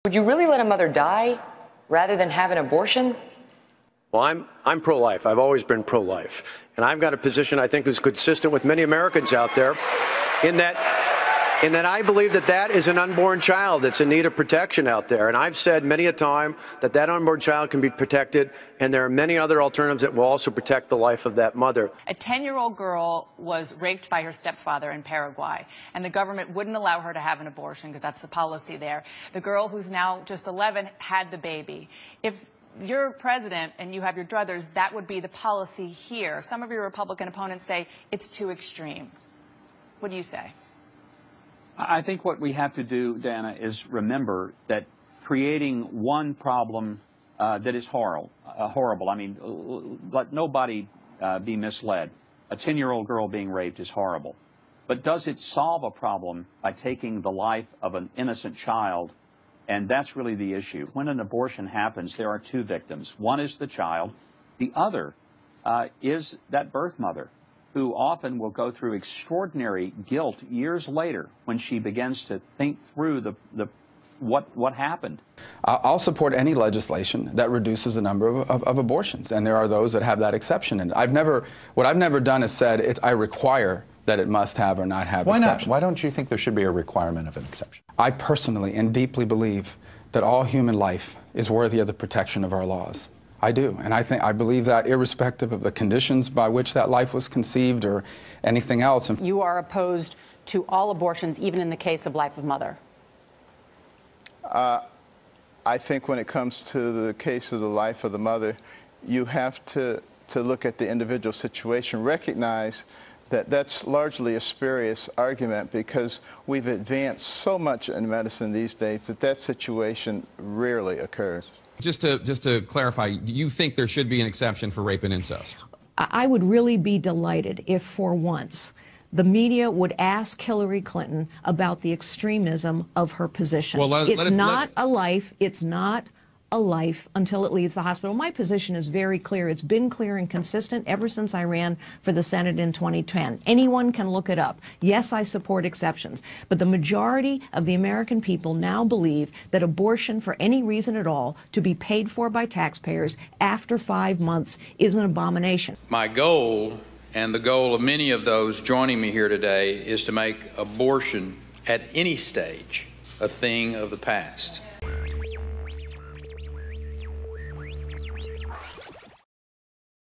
Would you really let a mother die rather than have an abortion? Well, I'm pro-life. I've always been pro-life. And I've got a position I think is consistent with many Americans out there in that I believe that that is an unborn child that's in need of protection out there. And I've said many a time that that unborn child can be protected, and there are many other alternatives that will also protect the life of that mother. A 10-year-old girl was raped by her stepfather in Paraguay, and the government wouldn't allow her to have an abortion because that's the policy there. The girl, who's now just 11, had the baby. If you're president and you have your druthers, that would be the policy here. Some of your Republican opponents say it's too extreme. What do you say? I think what we have to do, Dana, is remember that creating one problem that is horrible. I mean, let nobody be misled. A 10-year-old girl being raped is horrible. But does it solve a problem by taking the life of an innocent child? And that's really the issue. When an abortion happens, there are two victims. One is the child. The other is that birth mother, who often will go through extraordinary guilt years later when she begins to think through what happened. I'll support any legislation that reduces the number of abortions, and there are those that have that exception. And what I've never done is said I require that it must have or not have exceptions. Why don't you think there should be a requirement of an exception? I personally and deeply believe that all human life is worthy of the protection of our laws. I do, and I believe that irrespective of the conditions by which that life was conceived or anything else. You are opposed to all abortions, even in the case of life of mother. I think when it comes to the case of the life of the mother, you have to look at the individual situation, recognize that that's largely a spurious argument because we've advanced so much in medicine these days that that situation rarely occurs. Just to clarify, do you think there should be an exception for rape and incest? I would really be delighted if, for once, the media would ask Hillary Clinton about the extremism of her position. Well, it's not a life until it leaves the hospital. My position is very clear. It's been clear and consistent ever since I ran for the Senate in 2010. Anyone can look it up. Yes, I support exceptions, but the majority of the American people now believe that abortion for any reason at all to be paid for by taxpayers after 5 months is an abomination. My goal, and the goal of many of those joining me here today, is to make abortion at any stage a thing of the past.